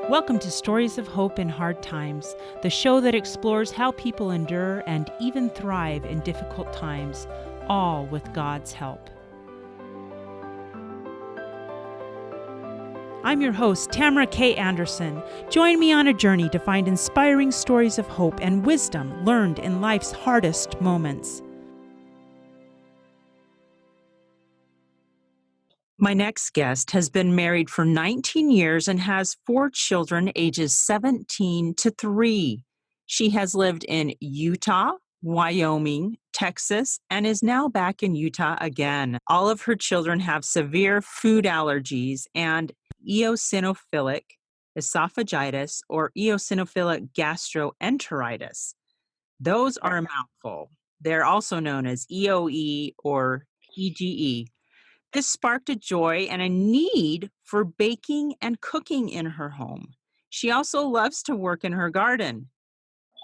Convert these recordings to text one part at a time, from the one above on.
Welcome to Stories of Hope in Hard Times, the show that explores how people endure and even thrive in difficult times, all with God's help. I'm your host, Tamara K. Anderson. Join me on a journey to find inspiring stories of hope and wisdom learned in life's hardest moments. My next guest has been married for 19 years and has 4 children ages 17 to 3. She has lived in Utah, Wyoming, Texas, and is now back in Utah again. All of her children have severe food allergies and eosinophilic esophagitis or eosinophilic gastroenteritis. Those are a mouthful. They're also known as EOE or EGE. This sparked a joy and a need for baking and cooking in her home. She also loves to work in her garden.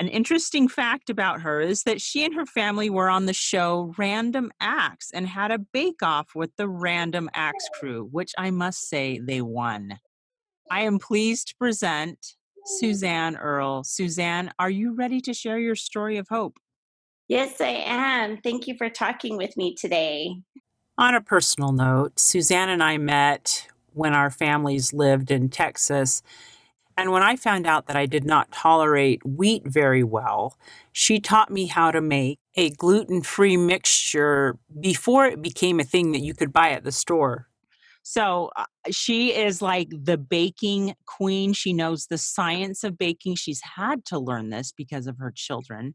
An interesting fact about her is that she and her family were on the show Random Acts and had a bake-off with the Random Acts crew, which I must say they won. I am pleased to present Suzanne Earl. Suzanne, are you ready to share your story of hope? Yes, I am. Thank you for talking with me today. On a personal note, Suzanne and I met when our families lived in Texas. And when I found out that I did not tolerate wheat very well, she taught me how to make a gluten-free mixture before it became a thing that you could buy at the store. So she is like the baking queen. She knows the science of baking. She's had to learn this because of her children.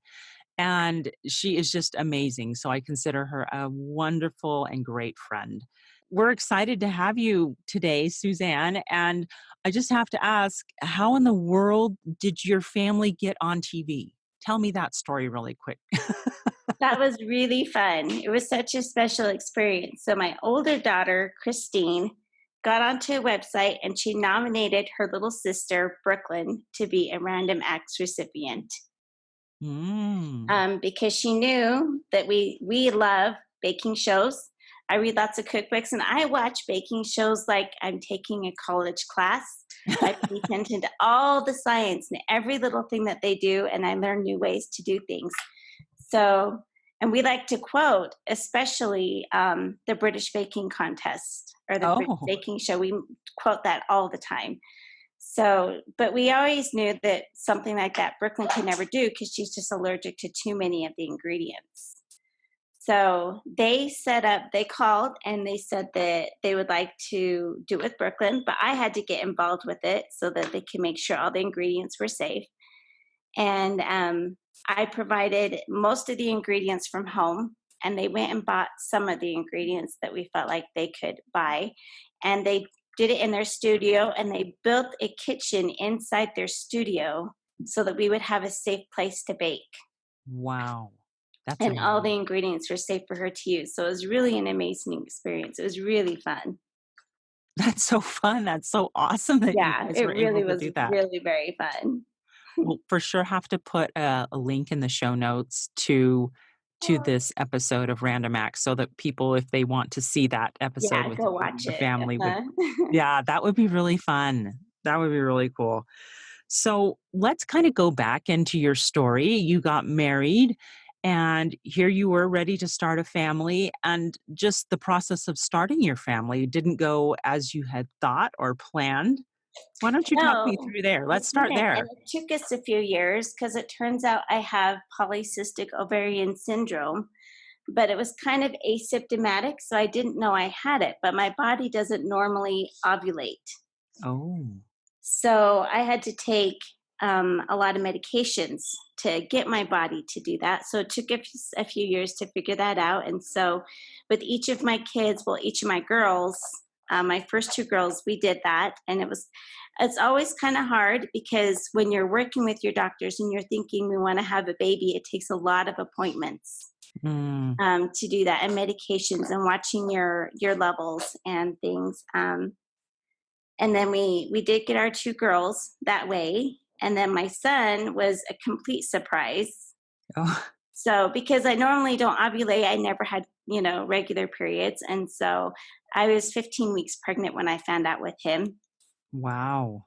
And she is just amazing. So I consider her a wonderful and great friend. We're excited to have you today, Suzanne. And I just have to ask, how in the world did your family get on TV? Tell me that story really quick. That was really fun. It was such a special experience. So, my older daughter, Christine, got onto a website and she nominated her little sister, Brooklyn, to be a Random Acts recipient because she knew that we love baking shows. I read lots of cookbooks and I watch baking shows like I'm taking a college class. I pay attention to all the science and every little thing that they do, and I learn new ways to do things. So, and we like to quote, especially the British Baking Contest or the British Baking Show. We quote that all the time. So, but we always knew that something like that Brooklyn could never do because she's just allergic to too many of the ingredients. So they called and they said that they would like to do it with Brooklyn, but I had to get involved with it so that they could make sure all the ingredients were safe. And I provided most of the ingredients from home, and they went and bought some of the ingredients that we felt like they could buy. And they did it in their studio, and they built a kitchen inside their studio so that we would have a safe place to bake. Wow. That's and amazing. All the ingredients were safe for her to use. So it was really an amazing experience. It was really fun. That's so fun. That's so awesome that you guys it were really able to was do that. really very fun. We'll for sure have to put a link in the show notes to this episode of Random Acts so that people, if they want to see that episode Yeah, with go watch the it. family, would, yeah, that would be really fun. That would be really cool. So let's kind of go back into your story. You got married and here you were ready to start a family, and just the process of starting your family didn't go as you had thought or planned. Why don't you talk No, me through there? Let's it start didn't. there. And it took us a few years because it turns out I have polycystic ovarian syndrome, but it was kind of asymptomatic. So I didn't know I had it, but my body doesn't normally ovulate. Oh. So I had to take a lot of medications to get my body to do that. So it took a few years to figure that out. And so with each of my kids, each of my girls, my first 2 girls, we did that. And it's always kind of hard because when you're working with your doctors and you're thinking we want to have a baby, it takes a lot of appointments to do that, and medications and watching your levels and things. And then we did get our 2 girls that way. And then my son was a complete surprise. Oh. So because I normally don't ovulate, I never had, regular periods. And so I was 15 weeks pregnant when I found out with him. Wow.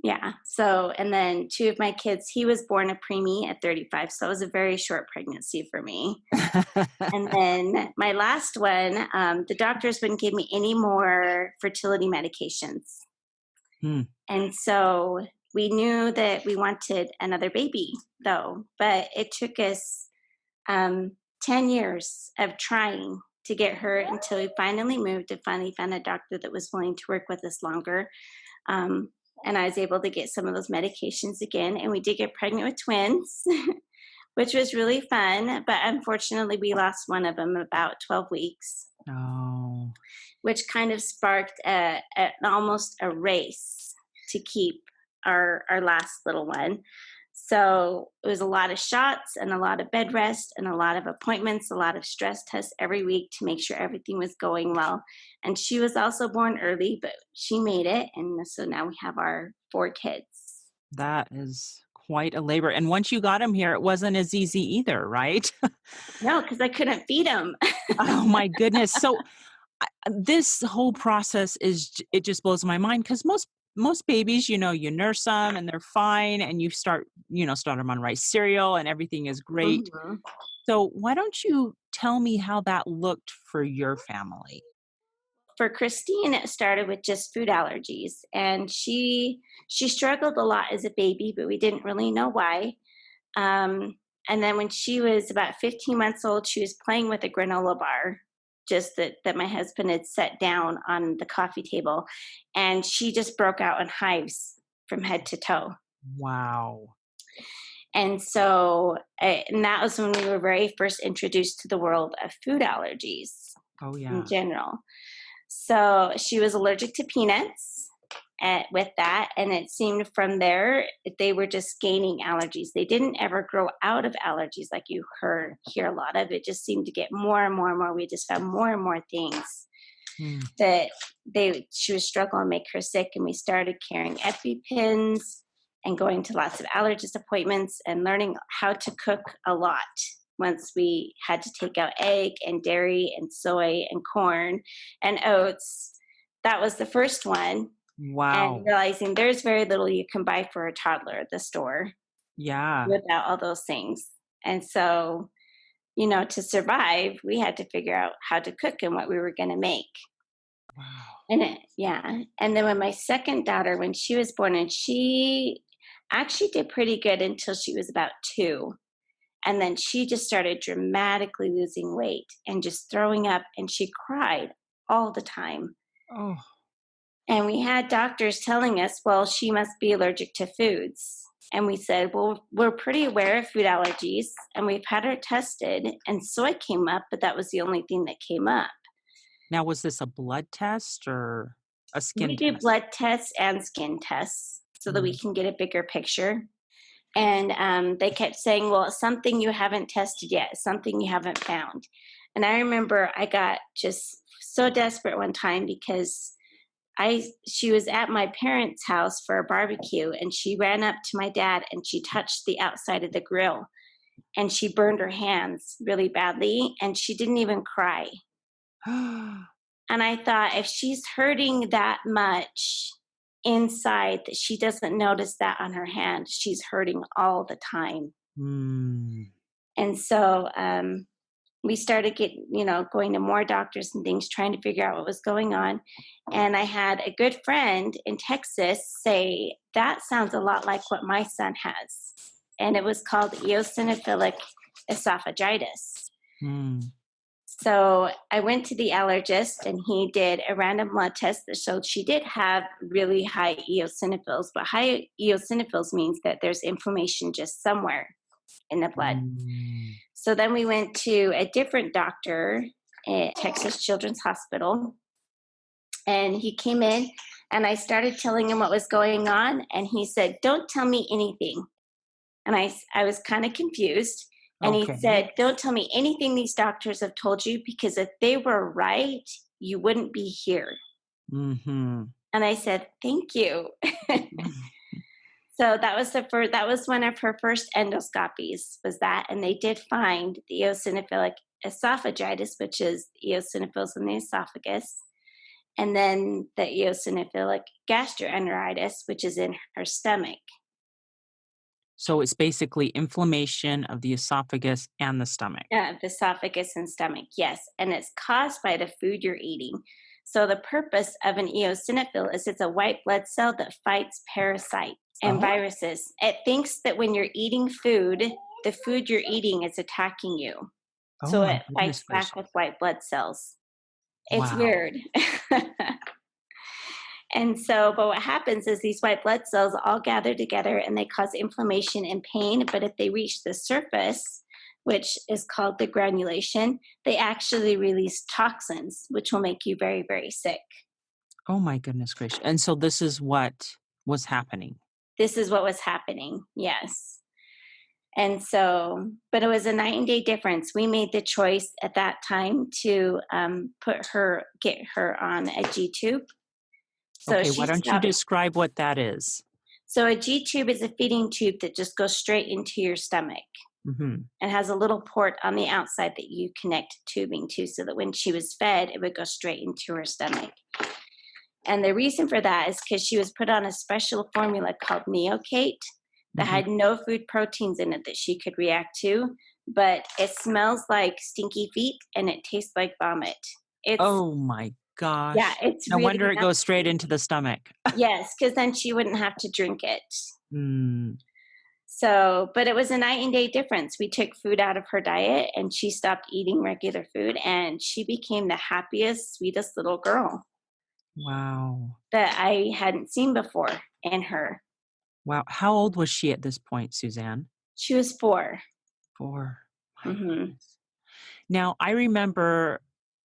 Yeah. So, and then two of my kids, he was born a preemie at 35. So it was a very short pregnancy for me. And then my last one, the doctors wouldn't give me any more fertility medications. Hmm. And so we knew that we wanted another baby, though, but it took us 10 years of trying to get her until we finally moved and finally found a doctor that was willing to work with us longer. Um, and I was able to get some of those medications again. And we did get pregnant with twins, which was really fun. But unfortunately, we lost one of them about 12 weeks, Oh, which kind of sparked almost a race to keep our last little one. So it was a lot of shots and a lot of bed rest and a lot of appointments, a lot of stress tests every week to make sure everything was going well. And she was also born early, but she made it. And so now we have our 4 kids. that is quite a labor. And once you got him here, it wasn't as easy either, right? No, because I couldn't feed them. Oh my goodness. So this whole process it just blows my mind because most babies, you nurse them and they're fine and you start them on rice cereal and everything is great. Mhm. So why don't you tell me how that looked for your family? For Christine, it started with just food allergies, and she struggled a lot as a baby, but we didn't really know why. And then when she was about 15 months old, she was playing with a granola bar, just that my husband had set down on the coffee table, and she just broke out in hives from head to toe. Wow. And so, and that was when we were very first introduced to the world of food allergies Oh in yeah. general. So she was allergic to peanuts with that. And it seemed from there, they were just gaining allergies. They didn't ever grow out of allergies like you hear a lot of. It just seemed to get more and more and more. We just found more and more things Hmm. that she was struggling to make her sick. And we started carrying EpiPens and going to lots of allergist appointments and learning how to cook a lot. Once we had to take out egg and dairy and soy and corn and oats, that was the first one. And Wow. realizing there's very little you can buy for a toddler at the store Yeah. without all those things. And so, to survive, we had to figure out how to cook and what we were going to make. Wow. Yeah. And then when my second daughter, when she was born, and she actually did pretty good until she was about 2. And then she just started dramatically losing weight and just throwing up, and she cried all the time. Oh. And we had doctors telling us, well, she must be allergic to foods. And we said, well, we're pretty aware of food allergies and we've had her tested, and soy came up, but that was the only thing that came up. Now was this a blood test or a We skin do test? blood tests and skin tests so that we Mm. can get a bigger picture. And they kept saying, well, it's something you haven't tested yet, it's something you haven't found. And I remember I got just so desperate one time because she was at my parents' house for a barbecue, and she ran up to my dad and she touched the outside of the grill and she burned her hands really badly, and she didn't even cry. And I thought, if she's hurting that much inside that she doesn't notice that on her hand, she's hurting all the time. Mm. And so we started going to more doctors and things, trying to figure out what was going on. And I had a good friend in Texas say, that sounds a lot like what my son has. And it was called eosinophilic esophagitis. Mm. So I went to the allergist and he did a random blood test that showed she did have really high eosinophils, but high eosinophils means that there's inflammation just somewhere in the blood. Mm. So then we went to a different doctor at Texas Children's Hospital, and he came in and I started telling him what was going on, and he said, don't tell me anything. And I was kind of confused. And he Okay. said, don't tell me anything these doctors have told you, because if they were right, you wouldn't be here. Mhm. And I said, thank you. So that was one of her first endoscopies, was that. And they did find the eosinophilic esophagitis, which is eosinophils in the esophagus. and then the eosinophilic gastroenteritis, which is in her stomach. So it's basically inflammation of the esophagus and the stomach. The esophagus and stomach, yes. And it's caused by the food you're eating. So the purpose of an eosinophil is it's a white blood cell that fights parasites and Oh, viruses. It thinks that when you're eating food, the food you're eating is attacking you. oh So my it goodness fights gracious. back with white blood cells. It's Wow. weird. And so, but what happens is these white blood cells all gather together and they cause inflammation and pain. But if they reach the surface, which is called the granulation, they actually release toxins, which will make you very, very sick. Oh my goodness gracious. And so this is what was happening. This is what was happening. Yes. And so, but it was a night and day difference. We made the choice at that time to get her on a G tube. So Okay, why she don't you stopped. describe what that is? So a G tube is a feeding tube that just goes straight into your stomach Mm-hmm. and has a little port on the outside that you connect tubing to so that when she was fed, it would go straight into her stomach. And the reason for that is because she was put on a special formula called Neocate that Mm-hmm. had no food proteins in it that she could react to, but it smells like stinky feet and it tastes like vomit. It's, Oh my yeah, gosh. it's No really wonder it goes straight nasty. into the stomach. Yes, because then she wouldn't have to drink it. Mm. So, but it was a night and day difference. We took food out of her diet and she stopped eating regular food and she became the happiest, sweetest little girl Wow. that I hadn't seen before in her. Wow. How old was she at this point, Suzanne? She was 4. 4. My Hmm. goodness. Now, I remember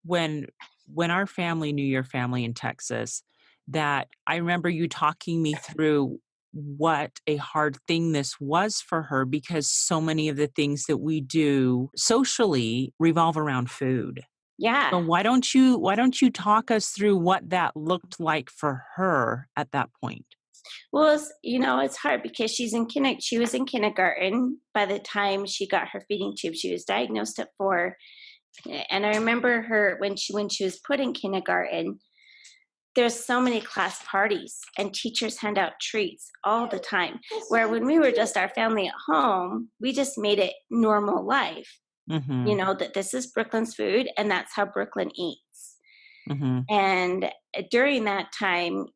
when when our family knew your family in Texas, that I remember you talking me through what a hard thing this was for her because so many of the things that we do socially revolve around food. So Yeah. why don't you talk us through what that looked like for her at that point? Well, it's hard because she was in kindergarten by the time she got her feeding tube. She was diagnosed at 4. And I remember her when she was put in kindergarten, there's so many class parties and teachers hand out treats all the time. Where when we were just our family at home, we just made it normal life. Mhm. That this is Brooklyn's food and that's how Brooklyn eats. Mhm. And during that time,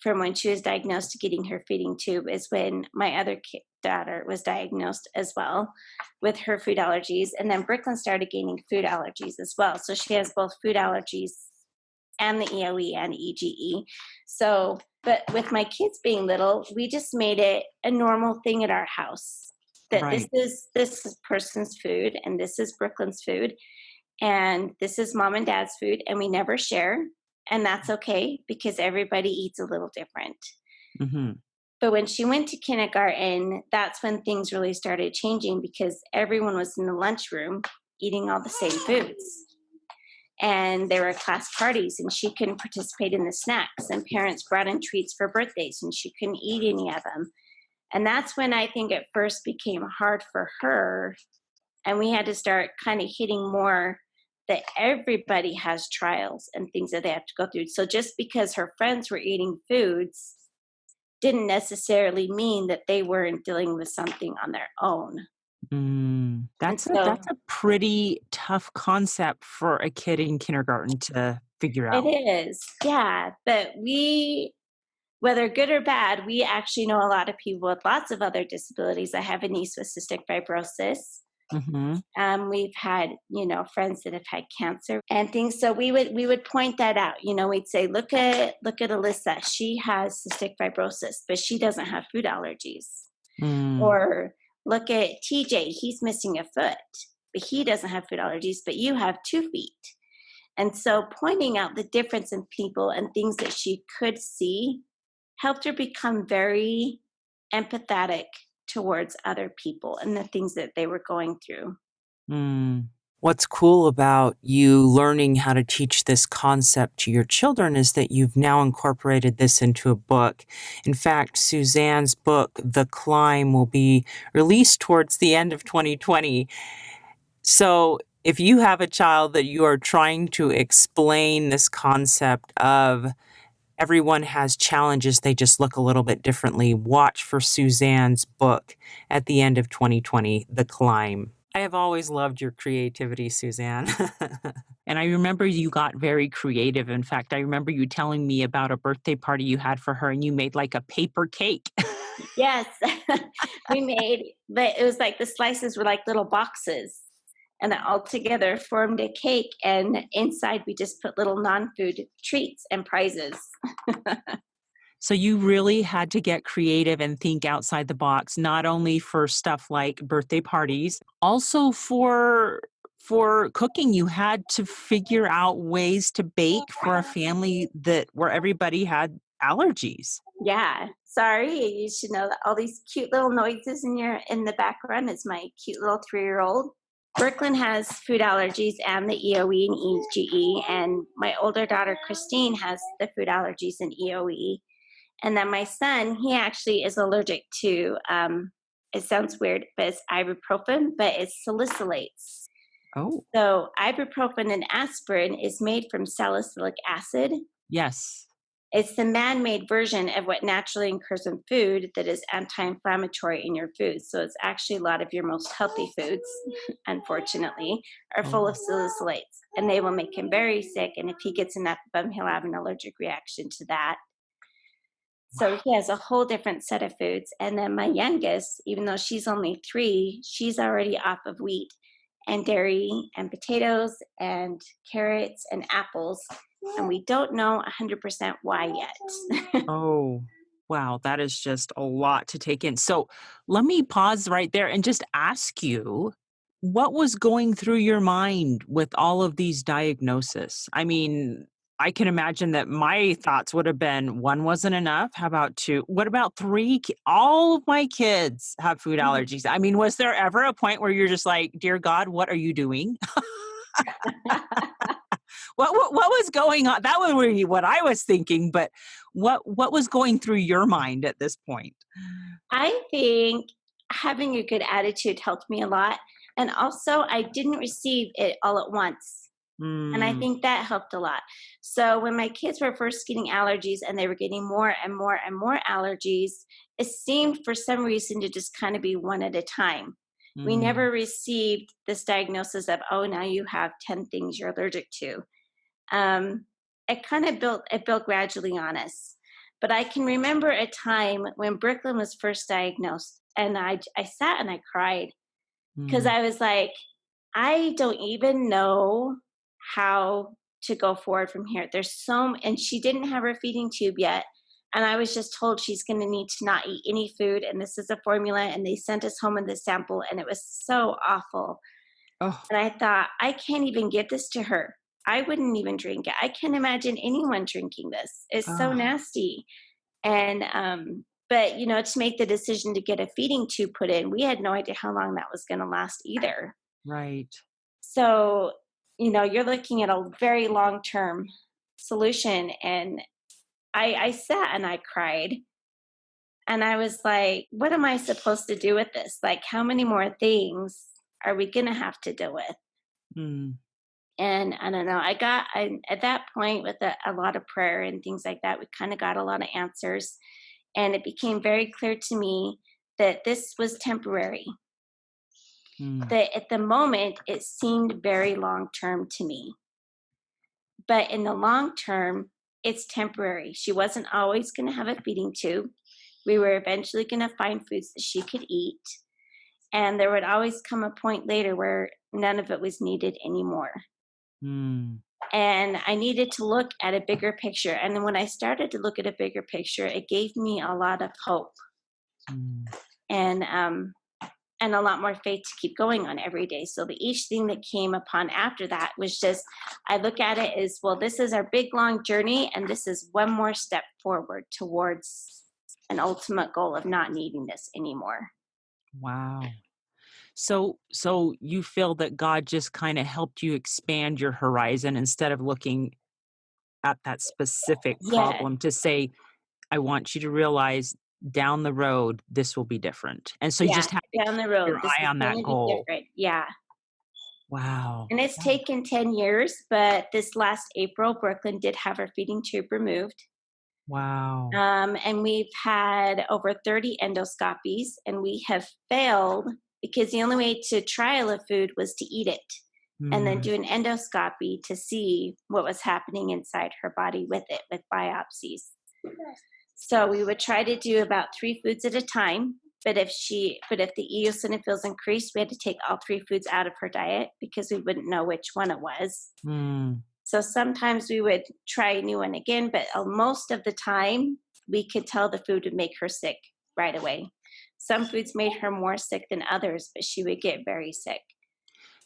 from when she was diagnosed to getting her feeding tube is when my other daughter was diagnosed as well with her food allergies. And then Brooklyn started gaining food allergies as well. So she has both food allergies and the EOE and EGE. So, but with my kids being little, we just made it a normal thing at our house that Right. this person's food and this is Brooklyn's food and this is mom and dad's food and we never share and that's okay because everybody eats a little different. Mhm. But when she went to kindergarten, that's when things really started changing because everyone was in the lunchroom eating all the same foods and there were class parties and she couldn't participate in the snacks and parents brought in treats for birthdays and she couldn't eat any of them. And that's when I think it first became hard for her and we had to start kind of hitting more that everybody has trials and things that they have to go through. So just because her friends were eating foods didn't necessarily mean that they weren't dealing with something on their own. Mm, And that's so a pretty tough concept for a kid in kindergarten to figure it out. is, yeah. But whether good or bad, we actually know a lot of people with lots of other disabilities. I have a niece with cystic fibrosis. Mhm. We've had, friends that have had cancer and things. So we would point that out. We'd say, look at Alyssa. She has cystic fibrosis, but she doesn't have food allergies. Mm, Or look at TJ. He's missing a foot, but he doesn't have food allergies, but you have 2 feet. And so pointing out the difference in people and things that she could see helped her become very empathetic towards other people and the things that they were going through. mm. What's cool about you learning how to teach this concept to your children is that you've now incorporated this into a book. In fact, Suzanne's book, The Climb, will be released towards the end of 2020. So if you have a child that you are trying to explain this concept of everyone has challenges, they just look a little bit differently, watch for Suzanne's book at the end of 2020, The Climb. I have always loved your creativity, Suzanne. And I remember you got very creative. In fact, I remember you telling me about a birthday party you had for her and you made like a paper cake. Yes, we made, but it was like the slices were like little boxes, and it all together formed a cake. And inside, we just put little non-food treats and prizes. So you really had to get creative and think outside the box, not only for stuff like birthday parties, also for cooking. You had to figure out ways to bake for a family that where everybody had allergies. Yeah, sorry, you should know that all these cute little noises in the background is my cute little 3-year-old. Brooklyn has food allergies and the EOE and EGE, and my older daughter Christine has the food allergies and EOE. And then my son, he actually is allergic to, it sounds weird, but it's ibuprofen, but it's salicylates. Oh, So ibuprofen and aspirin is made from salicylic acid. yes. It's the man-made version of what naturally occurs in food that is anti-inflammatory in your food. So it's actually a lot of your most healthy foods, unfortunately, are full Oh, of salicylates, and they will make him very sick. And if he gets enough of them, he'll have an allergic reaction to that. So wow. he has a whole different set of foods. And then my youngest, even though she's only 3, she's already off of wheat and dairy and potatoes and carrots and apples. And we don't know 100% why yet. Oh, wow. That is just a lot to take in. So let me pause right there and just ask you, what was going through your mind with all of these diagnoses? I mean, I can imagine that my thoughts would have been one wasn't enough. How about two? What about three? All of my kids have food allergies. I mean, was there ever a point where you're just like, dear God, what are you doing? What was going on? That would be what I was thinking, but what was going through your mind at this point? I think having a good attitude helped me a lot. And also, I didn't receive it all at once. And I Mm, think that helped a lot. So when my kids were first getting allergies and they were getting more and more and more allergies, it seemed for some reason to just kind of be one at a time. We mm, never received this diagnosis of, oh, now you have 10 things you're allergic to. Um, it built gradually on us. But I can remember a time when Brooklyn was first diagnosed, and I sat and I cried because mm. I was like, I don't even know how to go forward from here. And she didn't have her feeding tube yet. And I was just told she's going to need to not eat any food. And this is a formula. And they sent us home with the sample. And it was so awful. Oh, And I thought, I can't even give this to her. I wouldn't even drink it. I can't imagine anyone drinking this. It's so oh, nasty. And, but, to make the decision to get a feeding tube put in, we had no idea how long that was going to last either. right. So, you're looking at a very long term solution. And I sat and I cried. And I was like, what am I supposed to do with this? Like, how many more things are we going to have to deal with? Mm, And I don't know. At that point, with a lot of prayer and things like that, we kind of got a lot of answers. And it became very clear to me that this was temporary. mm, That at the moment, it seemed very long term to me. But in the long term, it's temporary. She wasn't always going to have a feeding tube. We were eventually going to find foods that she could eat. And there would always come a point later where none of it was needed anymore. mm, And I needed to look at a bigger picture. And then when I started to look at a bigger picture, it gave me a lot of hope mm. and and a lot more faith to keep going on every day. So each thing that came upon after that was just, I look at it as, well, this is our big long journey, and this is one more step forward towards an ultimate goal of not needing this anymore. Wow. So you feel that God just kind of helped you expand your horizon instead of looking at that specific Yeah, problem to say, I want you to realize down the road, this will be different. And so you yeah. just have to Down keep the your road, this eye is on going that to be goal. different. Yeah. Wow. And it's taken 10 years, but this last April, Brooklyn did have her feeding tube removed. Wow. And we've had over 30 endoscopies, and we have failed because the only way to trial a food was to eat it and then Mm. do an endoscopy to see what was happening inside her body with it, with biopsies. So we would try to do about 3 foods at a time. But if the eosinophils increased, we had to take all 3 foods out of her diet because we wouldn't know which one it was. Mm. So sometimes we would try a new one again, but most of the time we could tell the food would make her sick right away. Some foods made her more sick than others, but she would get very sick.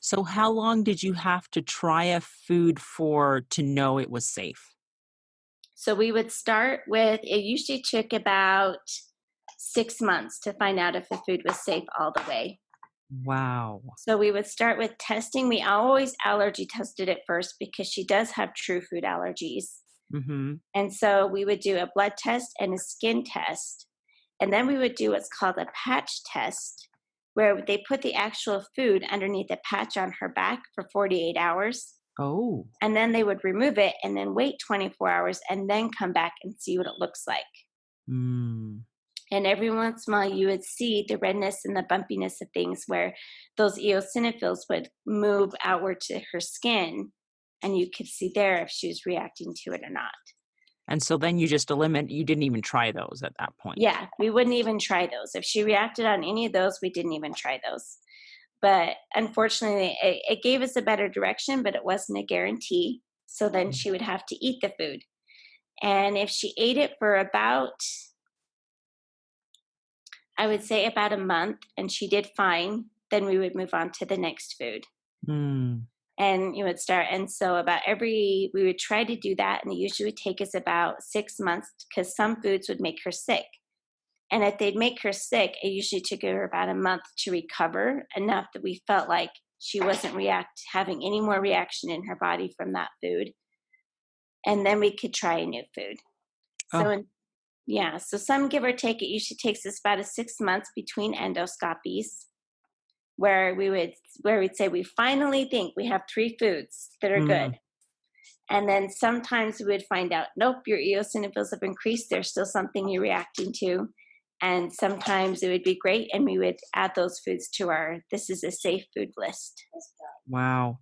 So how long did you have to try a food for to know it was safe? So we would start with, it usually took about 6 months to find out if the food was safe all the way. Wow. So we would start with testing. We always allergy tested it first because she does have true food allergies. Mhm. And so we would do a blood test and a skin test. And then we would do what's called a patch test, where they put the actual food underneath a patch on her back for 48 hours. Oh. And then they would remove it and then wait 24 hours and then come back and see what it looks like. Mm. And every once in a while, you would see the redness and the bumpiness of things where those eosinophils would move outward to her skin. And you could see there if she was reacting to it or not. And so then you just you didn't even try those at that point. Yeah, we wouldn't even try those. If she reacted on any of those, we didn't even try those. But unfortunately, it gave us a better direction, but it wasn't a guarantee. So then Mm. she would have to eat the food. And if she ate it for about, I would say about a month, and she did fine, then we would move on to the next food. Mm. And you would start. And so we would try to do that. And it usually would take us about 6 months because some foods would make her sick. And if they'd make her sick, it usually took her about a month to recover enough that we felt like she wasn't having any more reaction in her body from that food. And then we could try a new food. Oh. So some give or take, it usually takes us about 6 months between endoscopies where we'd say we finally think we have 3 foods that are good. Mm. And then sometimes we would find out, nope, your eosinophils have increased. There's still something you're reacting to. And sometimes it would be great, and we would add those foods to this is a safe food list. Wow.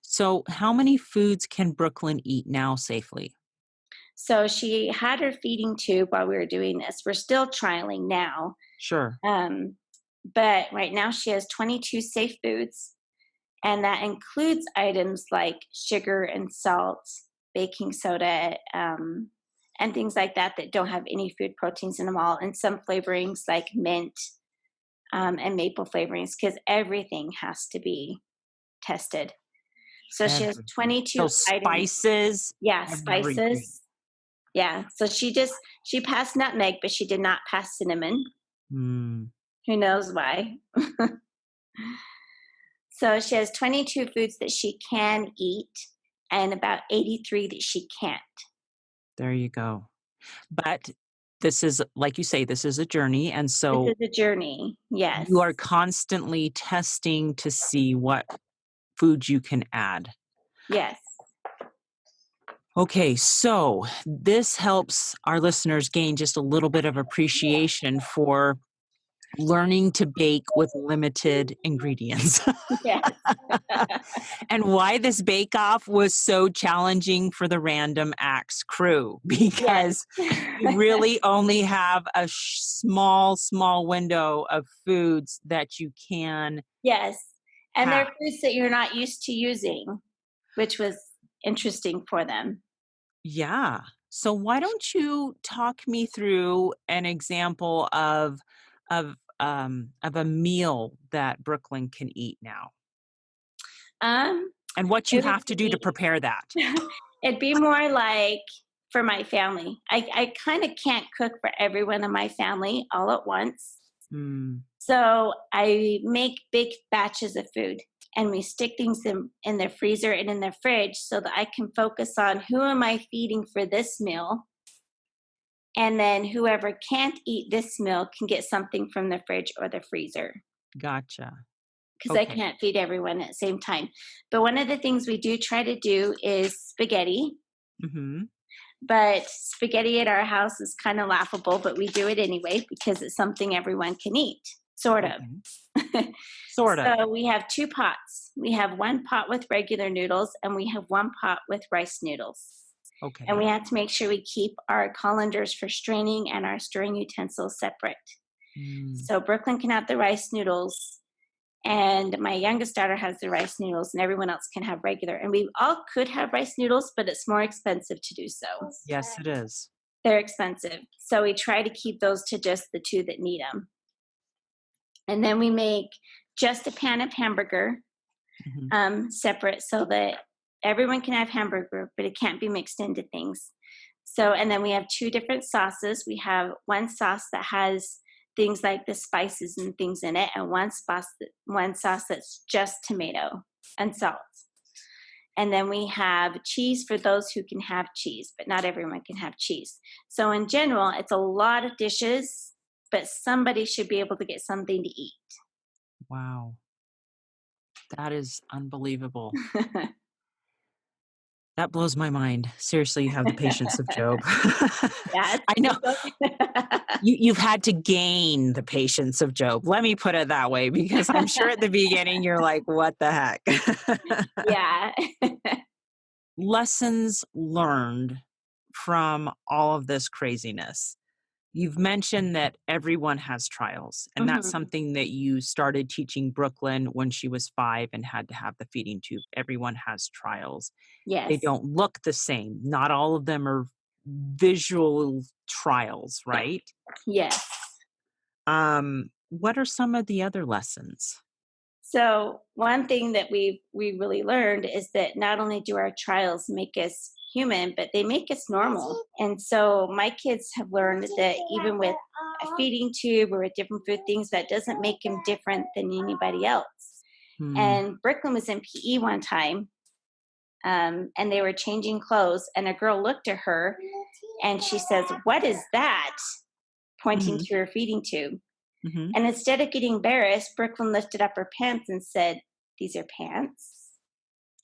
So how many foods can Brooklyn eat now safely? So she had her feeding tube while we were doing this. We're still trialing now. Sure. But right now she has 22 safe foods, and that includes items like sugar and salt, baking soda, and things like that don't have any food proteins in them all, and some flavorings like mint and maple flavorings, because everything has to be tested. So she has Everything. 22 So items. spices, Yeah, everything. spices. Yeah. So she passed nutmeg, but she did not pass cinnamon. Mm. Who knows why? So she has 22 foods that she can eat and about 83 that she can't. There you go. But this is, like you say, this is a journey. And This so is a journey. you are Yes. constantly testing to see what foods you can add. Yes. Okay, so this helps our listeners gain just a little bit of appreciation for learning to bake with limited ingredients. Yes. And why this bake off was so challenging for the Random Acts crew, because you Yes. really only have a small window of foods that you can Yes. And have. they're foods that you're not used to using, which was interesting for them. Yeah. So why don't you talk me through an example of a meal that Brooklyn can eat now, Um, and what you it would have to do to be prepare that? it'd be more like for my family. I kind of can't cook for everyone in my family all at once. Mm, So I make big batches of food, and we stick things in the freezer and in the fridge so that I can focus on who am I feeding for this meal. And then whoever can't eat this meal can get something from the fridge or the freezer. gotcha. because I Okay. can't feed everyone at the same time. But one of the things we do try to do is spaghetti. Mhm. But spaghetti at our house is kind of laughable, but we do it anyway because it's something everyone can eat, sort of. Okay. Sort of. So we have two pots. We have one pot with regular noodles, and we have one pot with rice noodles. And we Okay. have to make sure we keep our colanders for straining and our stirring utensils separate. Mm. So Brooklyn can have the rice noodles, and my youngest daughter has the rice noodles, and everyone else can have regular. And we all could have rice noodles, but it's more expensive to do so. Yes, it is. They're expensive. So we try to keep those to just the two that need them. And then we make just a pan of hamburger Mhm. separate so that everyone can have hamburger, but it can't be mixed into things. So, and then we have two different sauces. We have one sauce that has things like the spices and things in it, and one sauce that's just tomato and salt. And then we have cheese for those who can have cheese, but not everyone can have cheese. So in general, it's a lot of dishes, but somebody should be able to get something to eat. Wow. That is unbelievable. That blows my mind. Seriously, you have the patience of Job. Yeah, I know you've had to gain the patience of Job. Let me put it that way, because I'm sure at the beginning you're like, "What the heck?" yeah. Lessons learned from all of this craziness. You've mentioned that everyone has trials, and that's Mhm. something that you started teaching Brooklyn when she was 5 and had to have the feeding tube. Everyone has trials. They Yes. don't look the same. Not all of them are visual trials, right? Yes. What are some of the other lessons? So one thing that we really learned is that not only do our trials make us human, but they make us normal. And so my kids have learned that even with a feeding tube or with different food things, that doesn't make them different than anybody else. Hmm. And Brooklyn was in PE one time, and they were changing clothes, and a girl looked at her and she says, "What is that?" Pointing Mhm. to her feeding tube. Mhm. And instead of getting embarrassed, Brooklyn lifted up her pants and said, "These are pants."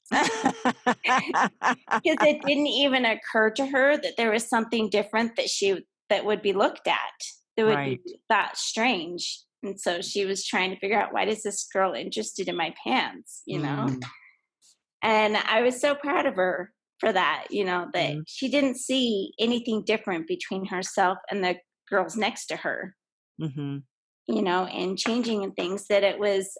Because it didn't even occur to her that there was something different that would be looked at, that would be Right. thought strange. And so she was trying to figure out, why does this girl interested in my pants, you know? Mm. And I was so proud of her for that, that Mhm. she didn't see anything different between herself and the girls next to her, Mhm. and changing and things, that it was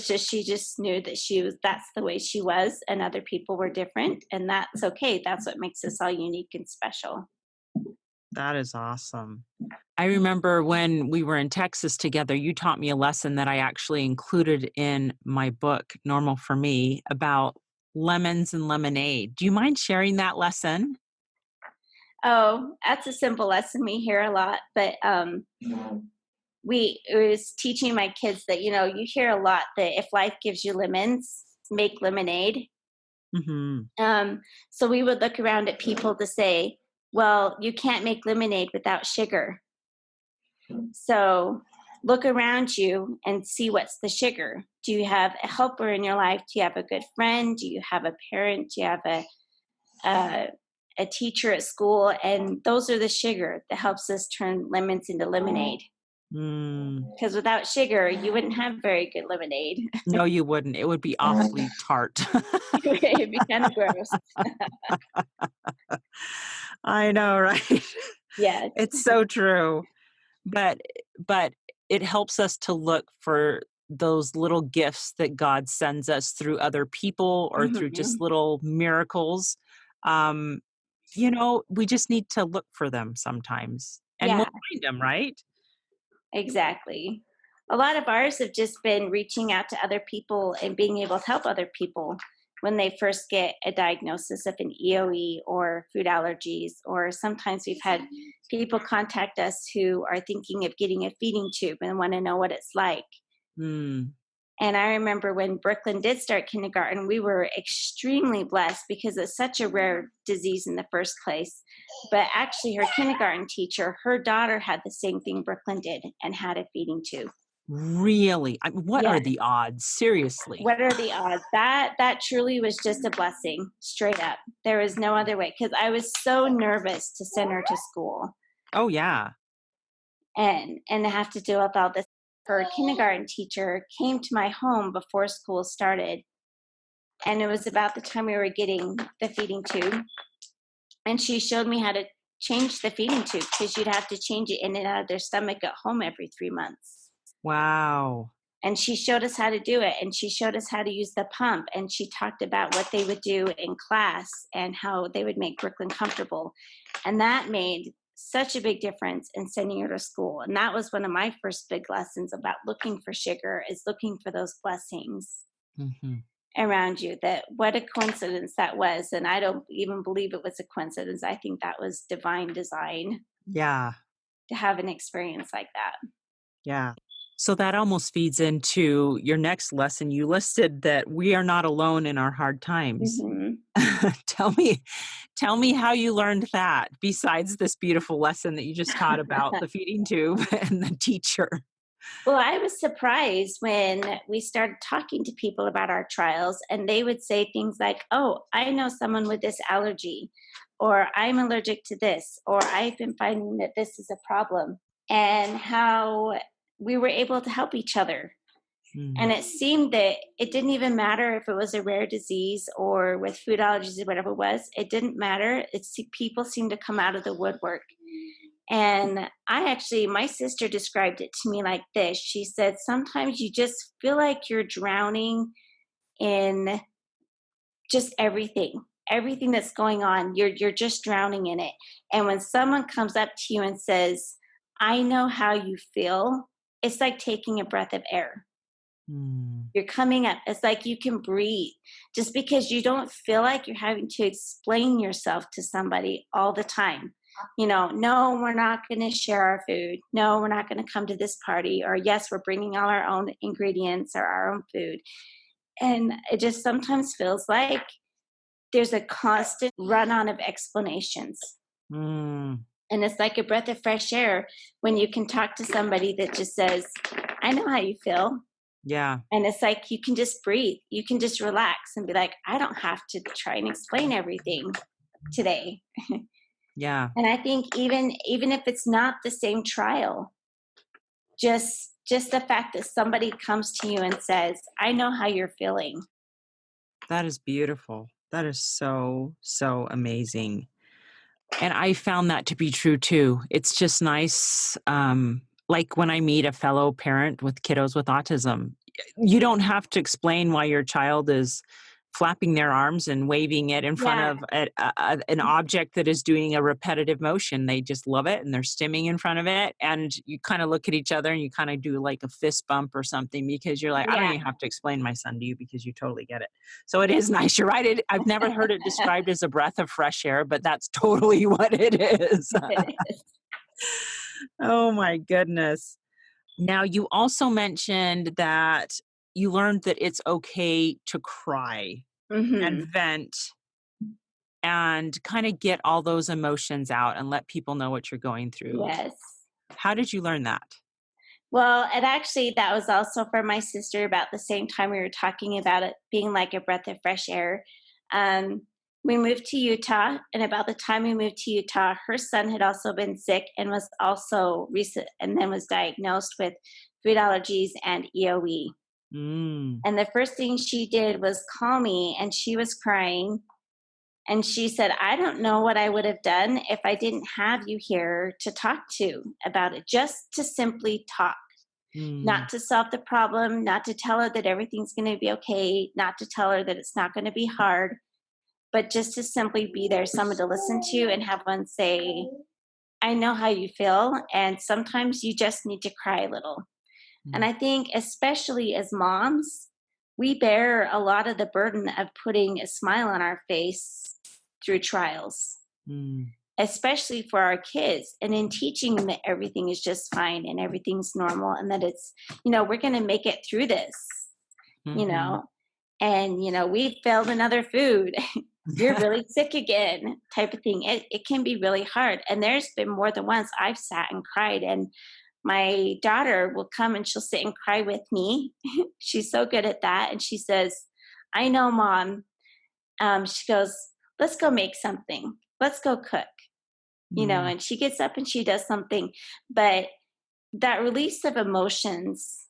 just, she just knew that that's the way she was, and other people were different, and that's okay. That's what makes us all unique and special. That is awesome. I remember when we were in Texas together, you taught me a lesson that I actually included in my book, Normal for Me, about lemons and lemonade. Do you mind sharing that lesson? Oh, that's a simple lesson we hear a lot, but we it was teaching my kids that, you hear a lot that if life gives you lemons, make lemonade. Mhm. um, so we would look around at people to say, well, you can't make lemonade without sugar. So look around you and see what's the sugar. Do you have a helper in your life? Do you have a good friend? Do you have a parent? Do you have a, a teacher at school? And those are the sugar that helps us turn lemons into lemonade. Mm. Because without sugar, you wouldn't have very good lemonade. No, you wouldn't. It would be awfully tart. It'd be kind of gross. I know, right? Yes. It's so true. But but it helps us to look for those little gifts that God sends us through other people or through just Hmm. little miracles. Um, we just need to look for them sometimes, and we'll Yeah. find them, right? Exactly. A lot of ours have just been reaching out to other people and being able to help other people when they first get a diagnosis of an EOE or food allergies. Or sometimes we've had people contact us who are thinking of getting a feeding tube and want to know what it's like. Mm. And I remember when Brooklyn did start kindergarten, we were extremely blessed because it's such a rare disease in the first place. But actually, her kindergarten teacher, her daughter had the same thing Brooklyn did and had a feeding tube. Really? What are Yes. the odds? Seriously. What are the odds? That truly was just a blessing, straight up. There was no other way because I was so nervous to send her to school Oh, yeah. and have to deal with all this. Her kindergarten teacher came to my home before school started, and it was about the time we were getting the feeding tube, and she showed me how to change the feeding tube because you'd have to change it in and out of their stomach at home every 3 months. Wow. And she showed us how to do it, and she showed us how to use the pump, and she talked about what they would do in class and how they would make Brooklyn comfortable. And that made such a big difference in sending her to school. And that was one of my first big lessons about looking for sugar, is looking for those blessings Mhm. around you. That what a coincidence that was. And I don't even believe it was a coincidence. I think that was divine design Yeah. to have an experience like that. Yeah. So that almost feeds into your next lesson. You listed that we are not alone in our hard times. Hmm. Tell me tell me how you learned that besides this beautiful lesson that you just taught about the feeding tube and the teacher. Well, I was surprised when we started talking to people about our trials, and they would say things like, "Oh, I know someone with this allergy," or "I'm allergic to this," or "I've been finding that this is a problem," and how we were able to help each other. And Mm, it seemed that it didn't even matter if it was a rare disease or with food allergies or whatever it was. It didn't matter. People seemed to come out of the woodwork. And my sister described it to me like this. She said, sometimes you just feel like you're drowning in just everything that's going on. You're just drowning in it. And when someone comes up to you and says, I know how you feel, it's like taking a breath of air. mm, You're coming up. It's like you can breathe just because you don't feel like you're having to explain yourself to somebody all the time. No, we're not going to share our food. No, we're not going to come to this party. Or, yes, we're bringing all our own ingredients or our own food. And it just sometimes feels like there's a constant run on of explanations. mm. And it's like a breath of fresh air when you can talk to somebody that just says, I know how you feel. Yeah. And it's like you can just breathe. You can just relax and be like, I don't have to try and explain everything today. Yeah. And I think even if it's not the same trial, just the fact that somebody comes to you and says, I know how you're feeling. That is beautiful. That is so, so amazing. And I found that to be true too. It's just nice. Like when I meet a fellow parent with kiddos with autism, you don't have to explain why your child is flapping their arms and waving it in front Yeah. of an object that is doing a repetitive motion. They just love it and they're stimming in front of it. And you kind of look at each other and you kind of do like a fist bump or something because you're like, I don't Yeah. even have to explain my son to you because you totally get it. So it is nice. You're right. I've never heard it described as a breath of fresh air, but that's totally what it is. It is. Oh my goodness. Now, you also mentioned that you learned that it's okay to cry and Hmm. vent and kind of get all those emotions out and let people know what you're going through. Yes. How did you learn that? Well, and actually, that was also for my sister about the same time we were talking about it being like a breath of fresh air. Um, we moved to Utah, and about the time we moved to Utah, her son had also been sick and was also recent, and then was diagnosed with food allergies and EOE. Mm, And the first thing she did was call me, and she was crying. And she said, I don't know what I would have done if I didn't have you here to talk to about it, just to simply talk. mm, Not to solve the problem, not to tell her that everything's going to be okay, not to tell her that it's not going to be hard, but just to simply be there, someone to listen to and have one say, I know how you feel. And sometimes you just need to cry a little. And mm, I think, especially as moms, we bear a lot of the burden of putting a smile on our face through trials, mm, especially for our kids, and in teaching them that everything is just fine and everything's normal and that it's, we're going to make it through this, you mhm. know, and, we failed another food. You're really sick again, type of thing. It can be really hard. And there's been more than once I've sat and cried. And my daughter will come and she'll sit and cry with me. She's so good at that. And she says, I know, Mom. She goes, let's go make something. Let's go cook, Mm, and she gets up and she does something. But that release of emotions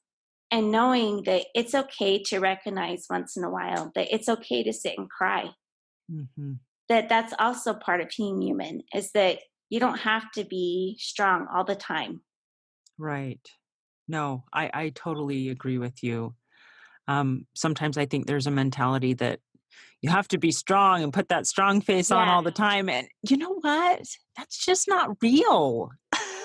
and knowing that it's okay to recognize once in a while, that it's okay to sit and cry, mhm. that's also part of being human, is that you don't have to be strong all the time. Right. No, I totally agree with you. Sometimes I think there's a mentality that you have to be strong and put that strong face on Yeah, all the time. And you know what? That's just not real.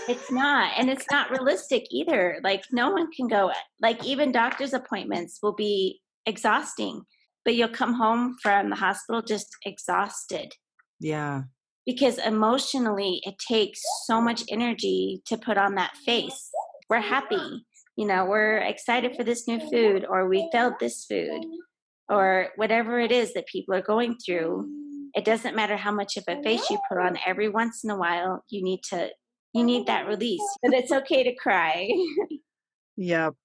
it's not. And it's not realistic either. Like, no one can go, like, even doctor's appointments will be exhausting, but you'll come home from the hospital just exhausted Yeah. because emotionally it takes so much energy to put on that face. We're happy, we're excited for this new food, or we felt this food, or whatever it is that people are going through. It doesn't matter how much of a face you put on. Every once in a while you need that release, but it's okay to cry. Yep.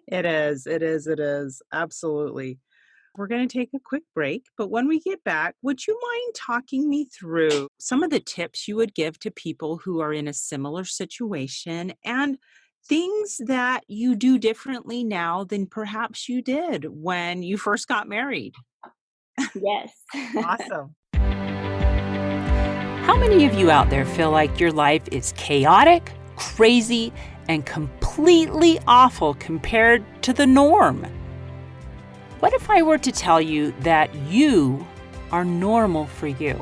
It is. It is. It is. Absolutely. We're going to take a quick break, but when we get back, would you mind talking me through some of the tips you would give to people who are in a similar situation and things that you do differently now than perhaps you did when you first got married? Yes. Awesome. How many of you out there feel like your life is chaotic, crazy, and completely awful compared to the norm? What if I were to tell you that you are normal for you?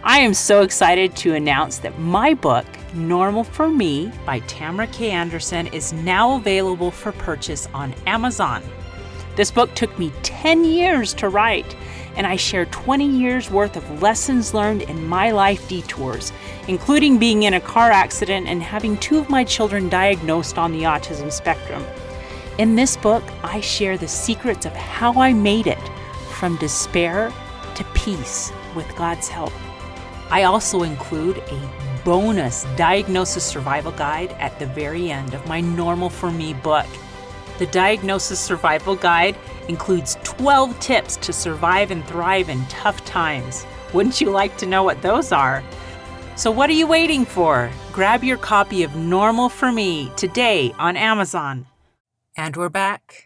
I am so excited to announce that my book, Normal for Me by Tamara K. Anderson, is now available for purchase on Amazon. This book took me 10 years to write, and I share 20 years worth of lessons learned in my life detours, including being in a car accident and having 2 of my children diagnosed on the autism spectrum. In this book, I share the secrets of how I made it from despair to peace with God's help. I also include a bonus diagnosis survival guide at the very end of my Normal for Me book. The Diagnosis Survival Guide includes 12 tips to survive and thrive in tough times. Wouldn't you like to know what those are? So what are you waiting for? Grab your copy of Normal for Me today on Amazon. And we're back.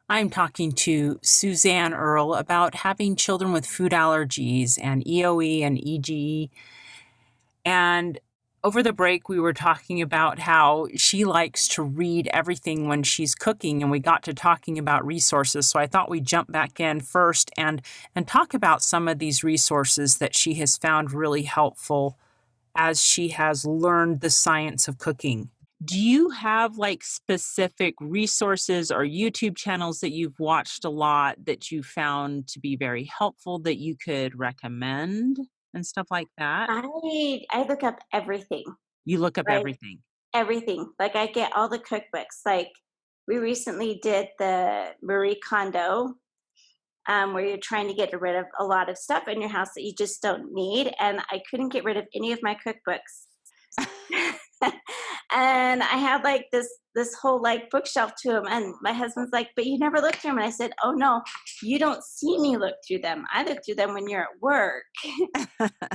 I'm talking to Suzanne Earl about having children with food allergies and EOE and EGE. And over the break, we were talking about how she likes to read everything when she's cooking, and we got to talking about resources. So I thought we'd jump back in first and talk about some of these resources that she has found really helpful as she has learned the science of cooking. Do you have like specific resources or YouTube channels that you've watched a lot that you found to be very helpful that you could recommend and stuff like that? I look up everything, You look up right? everything. Everything. Like, I get all the cookbooks. Like, we recently did the Marie Kondo, where you're trying to get rid of a lot of stuff in your house that you just don't need. And I couldn't get rid of any of my cookbooks. And I had like this whole like bookshelf to them. And my husband's like, but you never look through them. And I said, oh no, you don't see me look through them. I look through them when you're at work.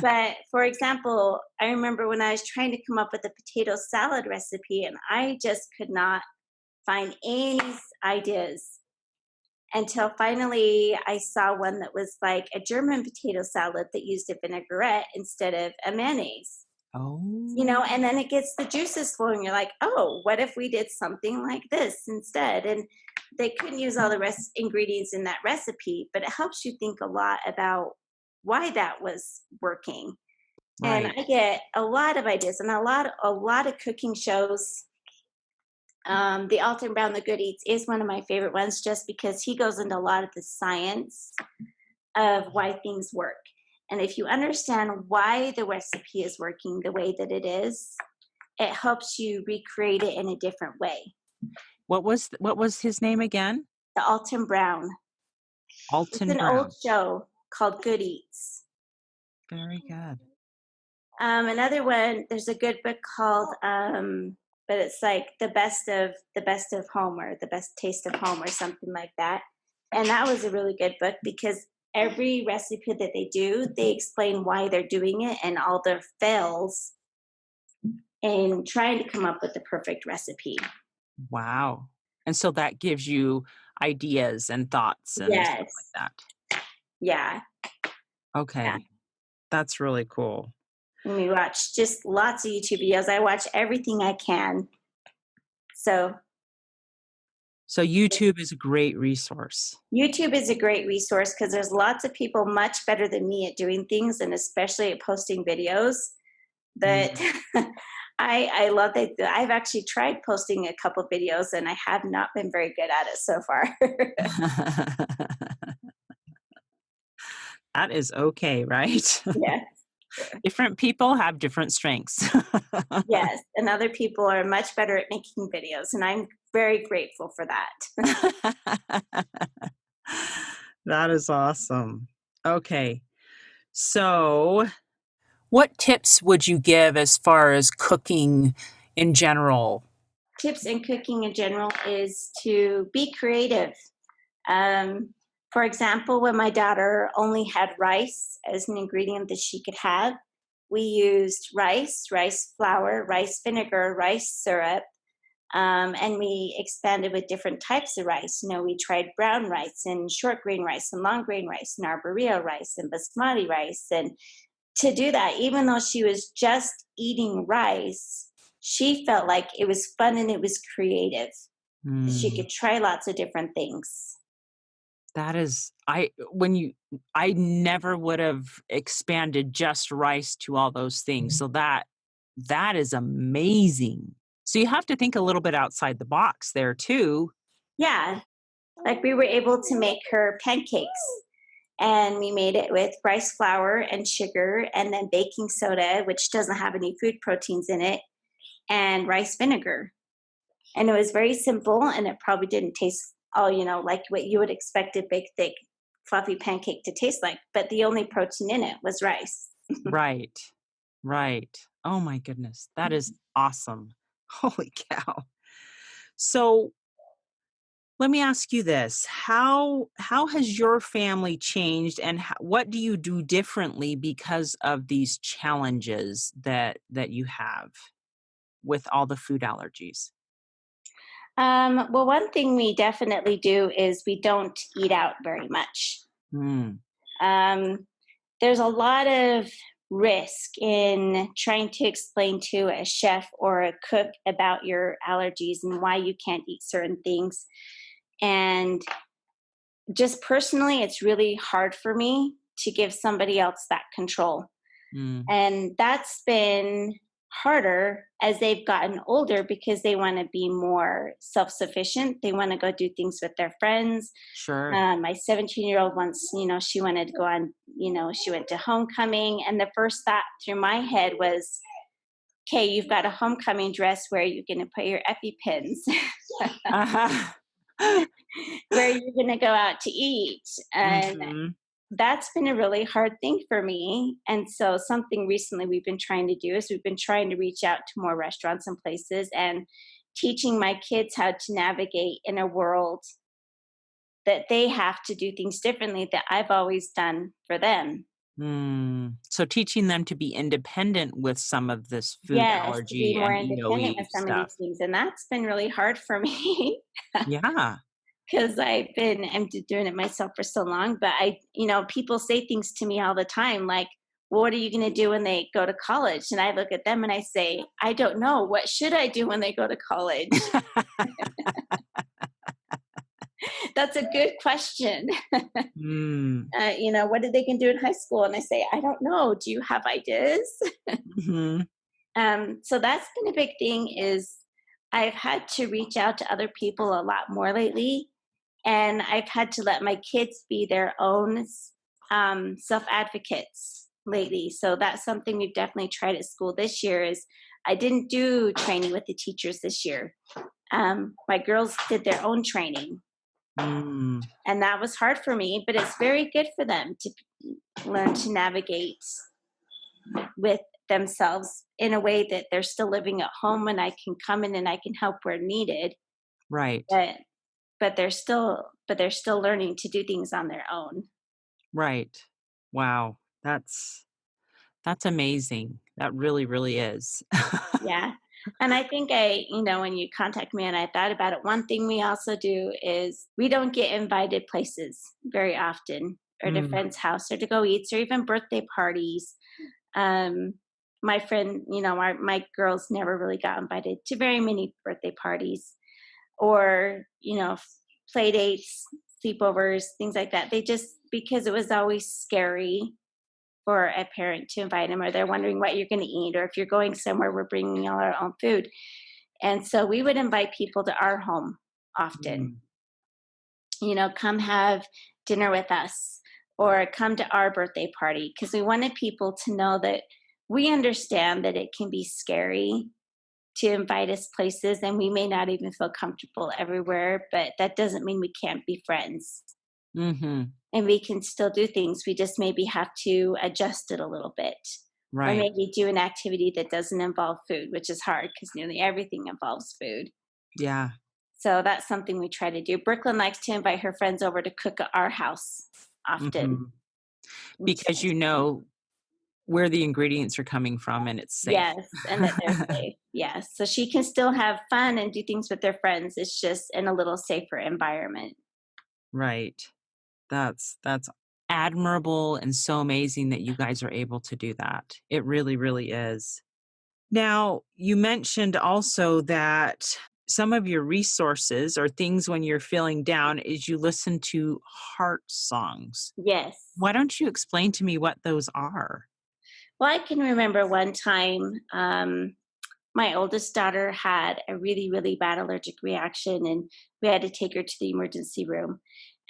But for example, I remember when I was trying to come up with a potato salad recipe, and I just could not find any ideas until finally I saw one that was like a German potato salad that used a vinaigrette instead of a mayonnaise. Oh, And then it gets the juices flowing. You're like, oh, what if we did something like this instead? And they couldn't use all the rest ingredients in that recipe, but it helps you think a lot about why that was working. And right. I get a lot of ideas and a lot of cooking shows. The Alton Brown, The Good Eats, is one of my favorite ones, just because he goes into a lot of the science of why things work. And if you understand why the recipe is working the way that it is, it helps you recreate it in a different way. What was his name again? The Alton Brown. It's Alton an old Brown. show called Good Eats. Very good. Another one, there's a good book called but it's like the best of home, or the best taste of home, or something like that. And that was a really good book, because every recipe that they do, they explain why they're doing it and all their fails in trying to come up with the perfect recipe. Wow. And so that gives you ideas and thoughts and stuff like Yes. that. Yeah. Yeah. Okay. That's really cool. And we watch just lots of YouTube videos. I watch everything I can. So So YouTube is a great resource. YouTube is a great resource, because there's lots of people much better than me at doing things, and especially at posting videos. That Mm. I love that. I've actually tried posting a couple videos, and I have not been very good at it so far. That is okay, right? Yeah. Different people have different strengths. Yes. And other people are much better at making videos, and I'm very grateful for that. That is awesome. Okay. So, what tips would you give as far as cooking in general? Tips in cooking in general is to be creative. Um, for example, when my daughter only had rice as an ingredient that she could have, we used rice flour, rice vinegar, rice syrup, and we expanded with different types of rice. We tried brown rice and short grain rice and long grain rice and arborio rice and basmati rice. And to do that, even though she was just eating rice, she felt like it was fun and it was creative. She Mm, could try lots of different things. that is, I never would have expanded just rice to all those things. So that is amazing. So you have to think a little bit outside the box there too. Yeah, like we were able to make her pancakes, and we made it with rice flour and sugar, and then baking soda, which doesn't have any food proteins in it, and rice vinegar. And it was very simple, and it probably didn't taste all, like what you would expect a big, thick, fluffy pancake to taste like. But the only protein in it was rice. Right. Right. Oh my goodness. That is awesome. Holy cow. So let me ask you this. How has your family changed, and what do you do differently because of these challenges that you have with all the food allergies? Well, one thing we definitely do is we don't eat out very much. Mm, Um, there's a lot of risk in trying to explain to a chef or a cook about your allergies and why you can't eat certain things. And just personally, it's really hard for me to give somebody else that control. mm, And that's been harder as they've gotten older, because they want to be more self sufficient. They want to go do things with their friends. sure. My 17-year-old once, she wanted to go on, she went to homecoming. And the first thought through my head was, okay, you've got a homecoming dress. Where are you going to put your EpiPens? Uh-huh. Where are you going to go out to eat? And Mhm. that's been a really hard thing for me. And so something recently we've been trying to do is we've been trying to reach out to more restaurants and places, and teaching my kids how to navigate in a world that they have to do things differently that I've always done for them. Mm. So teaching them to be independent with some of this food Yes, to be allergy more and independent EOE with some of these stuff. things. And that's been really hard for me, Yeah. because I'm doing it myself for so long. But people say things to me all the time, like, well, what are you going to do when they go to college? And I look at them and I say, I don't know. What should I do when they go to college? That's a good question. Mm. What did they can do in high school? And I say, I don't know. Do you have ideas? Mhm. So that's been a big thing, is I've had to reach out to other people a lot more lately, and I've had to let my kids be their own self advocates lately. So that's something we've definitely tried at school this year. Is I didn't do training with the teachers this year. My girls did their own training, Mm. and that was hard for me. But it's very good for them to learn to navigate with themselves in a way that they're still living at home and I can come in and I can help where needed. Right. But they're still learning to do things on their own. Right. Wow. That's amazing. That really, really is. Yeah. And I think when you contact me and I thought about it, one thing we also do is we don't get invited places very often or to Mm, friends' house or to go eat or even birthday parties. Um, my friend, my girls never really got invited to very many birthday parties or, play dates, sleepovers, things like that. They just, because it was always scary for a parent to invite them, or they're wondering what you're going to eat, or if you're going somewhere, we're bringing all our own food. And so we would invite people to our home often, mm, come have dinner with us or come to our birthday party because we wanted people to know that we understand that it can be scary to invite us places and we may not even feel comfortable everywhere, but that doesn't mean we can't be friends mhm. and we can still do things. We just maybe have to adjust it a little bit or Right. maybe do an activity that doesn't involve food, which is hard because nearly everything involves food. Yeah. So that's something we try to do. Brooklyn likes to invite her friends over to cook at our house often, Mhm. which Because you know where the ingredients are coming from and it's safe. yes, and that they're safe. Yes. So she can still have fun and do things with their friends. It's just in a little safer environment. Right. That's admirable and so amazing that you guys are able to do that. It really, really is. Now, you mentioned also that some of your resources or things when you're feeling down is you listen to heart songs. Yes. Why don't you explain to me what those are? Well, I can remember one time my oldest daughter had a really, really bad allergic reaction, and we had to take her to the emergency room.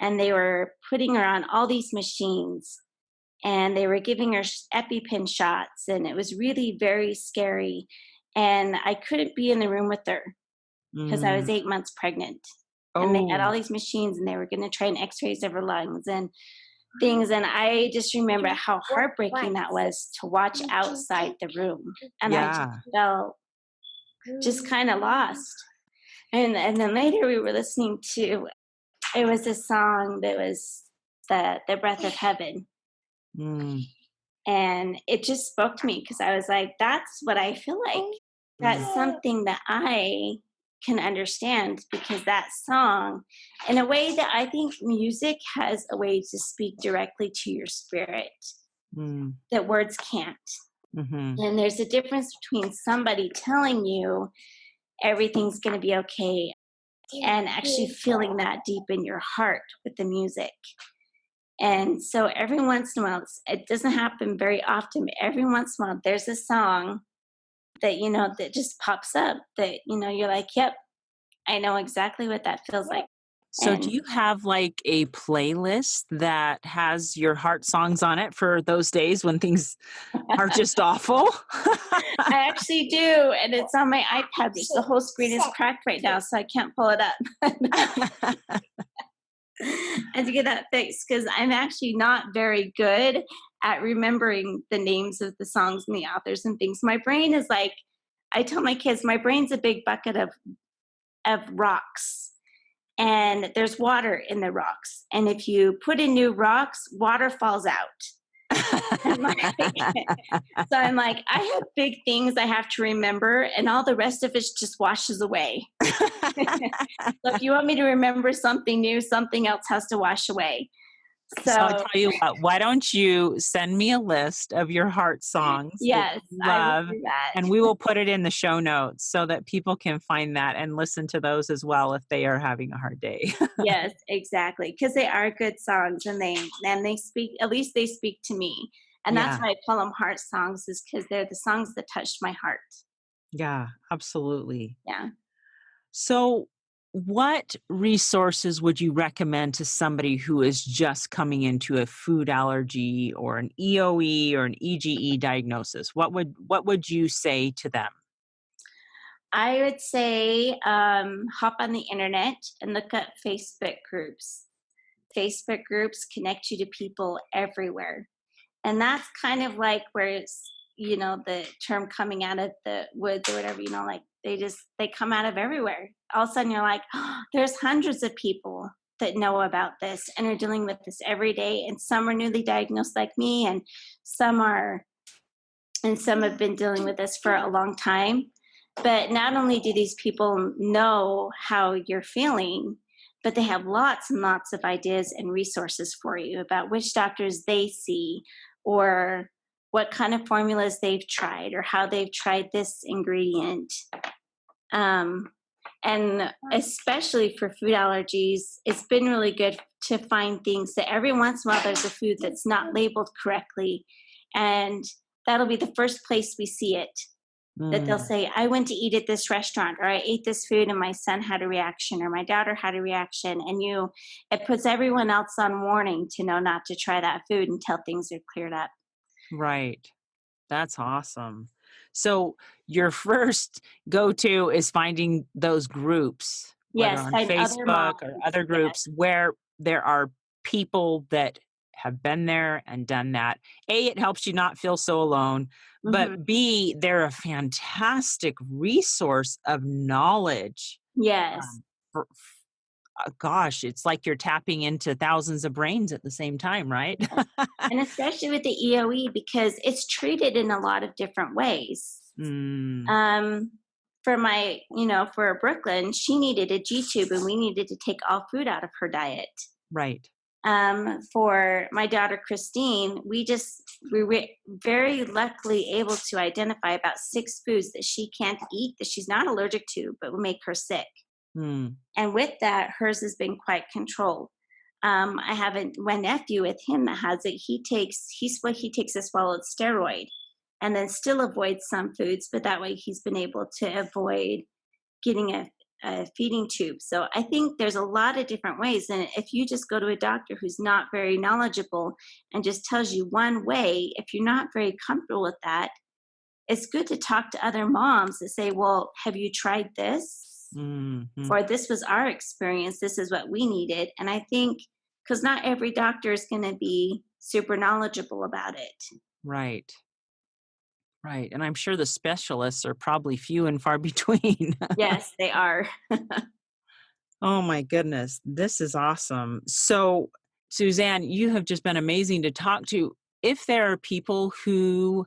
And they were putting her on all these machines, and they were giving her EpiPen shots, and it was really very scary. And I couldn't be in the room with her because I was Mm. 8 months pregnant. And they had Oh, all these machines, and they were going to try and X-rays of her lungs and things. And I just remember how heartbreaking that was to watch outside the room. And I just yeah. felt just kind of lost. And then later we were listening to, it was a song that was the breath of heaven, Mm, and it just spoke to me because I was like, that's what I feel like. mm, That's something that I can understand because that song, in a way that I think music has a way to speak directly to your spirit mm, that words can't. mhm. And there's a difference between somebody telling you everything's going to be okay and actually feeling that deep in your heart with the music. And so every once in a while, it doesn't happen very often, but every once in a while, there's a song that, that just pops up that, you're like, yep, I know exactly what that feels like. So do And you have, like, a playlist that has your heart songs on it for those days when things are just awful? I actually do. And it's on my iPad, which the whole screen is cracked right now, so I can't pull it up. And to get that fixed because I'm actually not very good at remembering the names of the songs and the authors and things. My brain is like, I tell my kids, my brain's a big bucket of rocks, and there's water in the rocks. And if you put in new rocks, water falls out. I'm like, so I'm like, I have big things I have to remember, and all the rest of it just washes away. So if you want me to remember something new, something else has to wash away. So I So tell you what, why don't you send me a list of your heart songs that yes, you I will love, do that. and we will put it in the show notes so that people can find that and listen to those as well if they are having a hard day. Yes, exactly. Because they are good songs, and they speak. At least they speak to me, and that's Yeah, why I call them heart songs, is because they're the songs that touched my heart. yeah, absolutely. Yeah. So, what resources would you recommend to somebody who is just coming into a food allergy or an EOE or an EGE diagnosis? What would you say to them? I would say hop on the internet and look up Facebook groups. Facebook groups connect you to people everywhere. And that's kind of like where the term coming out of the woods or whatever, like they come out of everywhere. All of a sudden you're like, oh, there's hundreds of people that know about this and are dealing with this every day. And some are newly diagnosed like me, and some have been dealing with this for a long time. But not only do these people know how you're feeling, but they have lots and lots of ideas and resources for you about which doctors they see, or what kind of formulas they've tried, or how they've tried this ingredient. And especially for food allergies, it's been really good to find things that every once in a while there's a food that's not labeled correctly. And that'll be the first place we see it. That they'll say, I went to eat at this restaurant, or I ate this food and my son had a reaction, or my daughter had a reaction. And it puts everyone else on warning to know not to try that food until things are cleared up. Right. That's awesome. So your first go-to is finding those groups, whether Yes, on find other moms. Facebook or other Yes. groups where there are people that have been there and done that. A, it helps you not feel so alone, Mm-hmm. but B, they're a fantastic resource of knowledge. Yes. Gosh, it's like you're tapping into thousands of brains at the same time, right? And especially with the EOE, because it's treated in a lot of different ways. Mm, For Brooklyn, she needed a G tube, and we needed to take all food out of her diet. right. For my daughter Christine, we were very luckily able to identify about 6 foods that she can't eat, that she's not allergic to, but will make her sick. Mm, And with that, hers has been quite controlled. I have one nephew with him that has it. He takes a swallowed steroid, and then still avoids some foods, but that way he's been able to avoid getting a feeding tube. So I think there's a lot of different ways. And if you just go to a doctor who's not very knowledgeable and just tells you one way, if you're not very comfortable with that, it's good to talk to other moms that say, well, have you tried this? mm-hmm. Or this was our experience. This is what we needed. And I think because not every doctor is going to be super knowledgeable about it. Right. Right. And I'm sure the specialists are probably few and far between. Yes, they are. Oh my goodness. This is awesome. So, Suzanne, you have just been amazing to talk to. If there are people who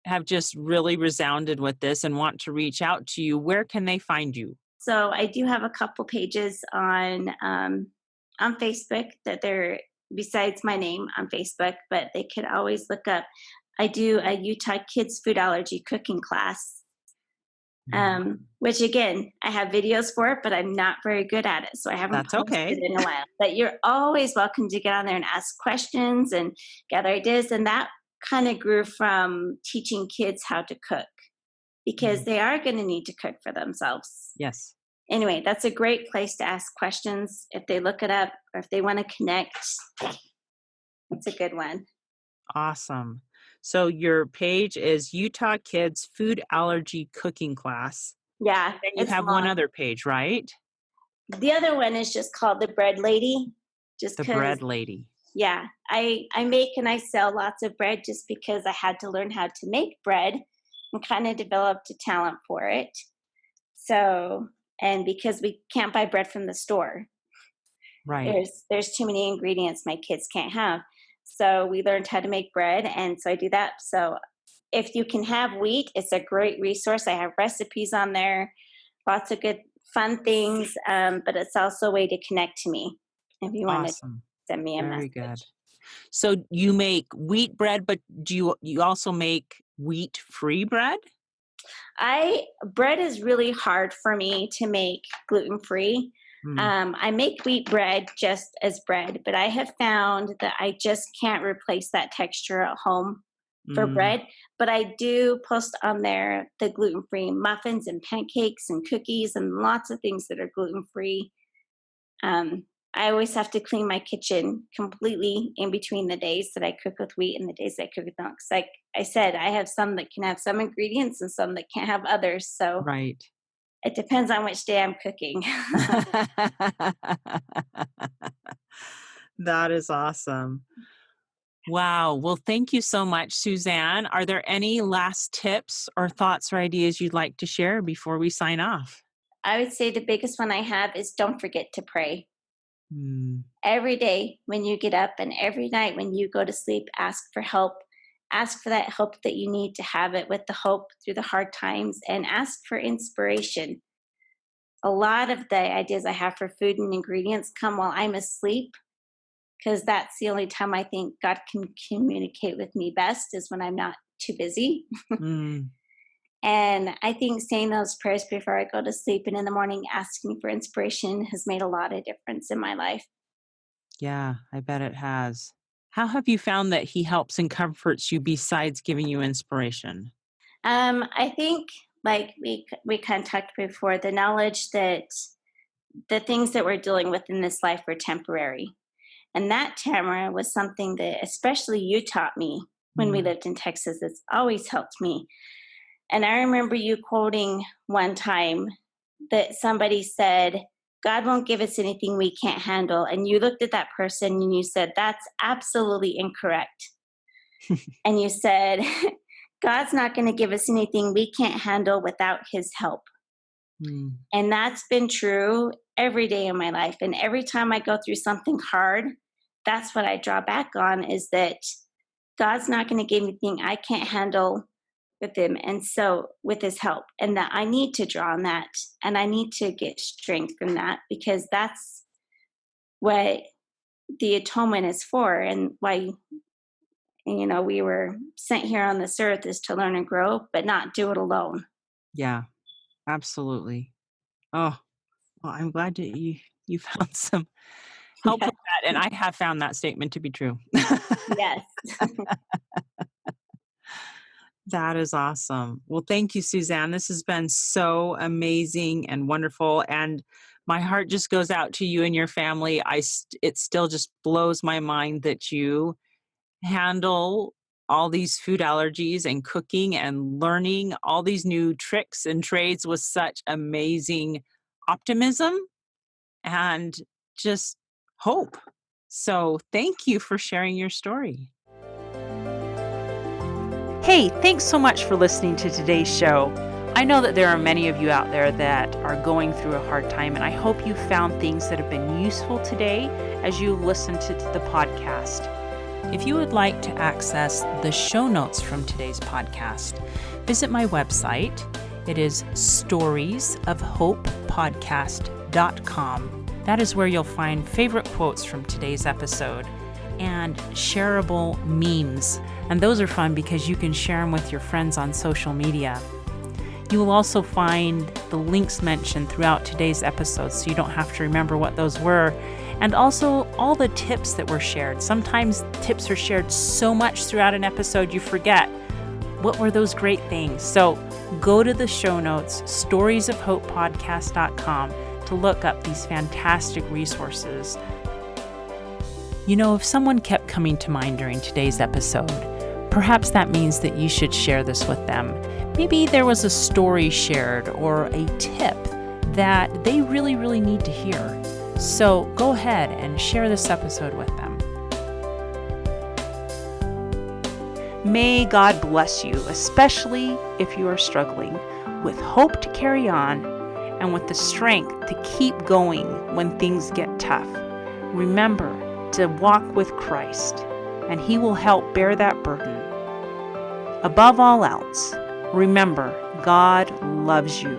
have just really resounded with this and want to reach out to you, where can they find you? So I do have a couple pages on Facebook that they're besides my name on Facebook, but they could always look up. I do a Utah Kids Food Allergy cooking class, which again, I have videos for it, but I'm not very good at it. So I haven't That's posted okay. it in a while. But you're always welcome to get on there and ask questions and gather ideas. And that kind of grew from teaching kids how to cook, because they are going to need to cook for themselves. Yes. Anyway, that's a great place to ask questions if they look it up, or if they want to connect. It's a good one. Awesome. So your page is Utah Kids Food Allergy Cooking Class. Yeah. Then you have one other page, right? The other one is just called The Bread Lady. Just The Bread Lady. Yeah. I make and I sell lots of bread just because I had to learn how to make bread and kind of developed a talent for it. So, and because we can't buy bread from the store. Right. There's too many ingredients my kids can't have. So we learned how to make bread, and so I do that. So if you can have wheat, it's a great resource. I have recipes on there, lots of good fun things, but it's also a way to connect to me if you want to send me a message. Very good. So you make wheat bread, but do you also make wheat-free bread? Bread is really hard for me to make gluten-free. I make wheat bread just as bread, but I have found that I just can't replace that texture at home for bread. But I do post on there the gluten-free muffins and pancakes and cookies and lots of things that are gluten-free. I always have to clean my kitchen completely in between the days that I cook with wheat and the days I cook with milk. Like I said, I have some that can have some ingredients and some that can't have others. So right. It depends on which day I'm cooking. That is awesome. Wow. Well, thank you so much, Suzanne. Are there any last tips or thoughts or ideas you'd like to share before we sign off? I would say the biggest one I have is don't forget to pray. Mm, Every day when you get up and every night when you go to sleep, ask for help. Ask for that hope that you need to have it with the hope through the hard times, and ask for inspiration. A lot of the ideas I have for food and ingredients come while I'm asleep, because that's the only time I think God can communicate with me best is when I'm not too busy. mm, And I think saying those prayers before I go to sleep and in the morning asking for inspiration has made a lot of difference in my life. yeah, I bet it has. How have you found that he helps and comforts you besides giving you inspiration? I think, like we kind of talked before, the knowledge that the things that we're dealing with in this life are temporary. And that, Tamara, was something that especially you taught me when we Mm, lived in Texas. It's always helped me. And I remember you quoting one time that somebody said, God won't give us anything we can't handle. And you looked at that person and you said, that's absolutely incorrect. And you said, God's not going to give us anything we can't handle without his help. mm, And that's been true every day in my life. And every time I go through something hard, that's what I draw back on, is that God's not going to give me anything I can't handle with him. And so with his help, and that I need to draw on that, and I need to get strength from that, because that's what the atonement is for, and why, we were sent here on this earth is to learn and grow, but not do it alone. yeah, absolutely. Oh, well, I'm glad that you found some help Yeah. with that, and I have found that statement to be true. Yes. That is awesome. Well, thank you, Suzanne. This has been so amazing and wonderful, and my heart just goes out to you and your family. It still just blows my mind that you handle all these food allergies and cooking and learning all these new tricks and trades with such amazing optimism and just hope. So, thank you for sharing your story. Hey, thanks so much for listening to today's show. I know that there are many of you out there that are going through a hard time, and I hope you found things that have been useful today as you listen to the podcast. If you would like to access the show notes from today's podcast, visit my website. It is storiesofhopepodcast.com. That is where you'll find favorite quotes from today's episode and shareable memes. And those are fun because you can share them with your friends on social media. You will also find the links mentioned throughout today's episode, so you don't have to remember what those were. And also all the tips that were shared. Sometimes tips are shared so much throughout an episode you forget what were those great things. So go to the show notes, storiesofhopepodcast.com, to look up these fantastic resources. If someone kept coming to mind during today's episode, perhaps that means that you should share this with them. Maybe there was a story shared or a tip that they really, really need to hear. So go ahead and share this episode with them. May God bless you, especially if you are struggling, with hope to carry on and with the strength to keep going when things get tough. Remember to walk with Christ, and He will help bear that burden. Above all else, remember, God loves you.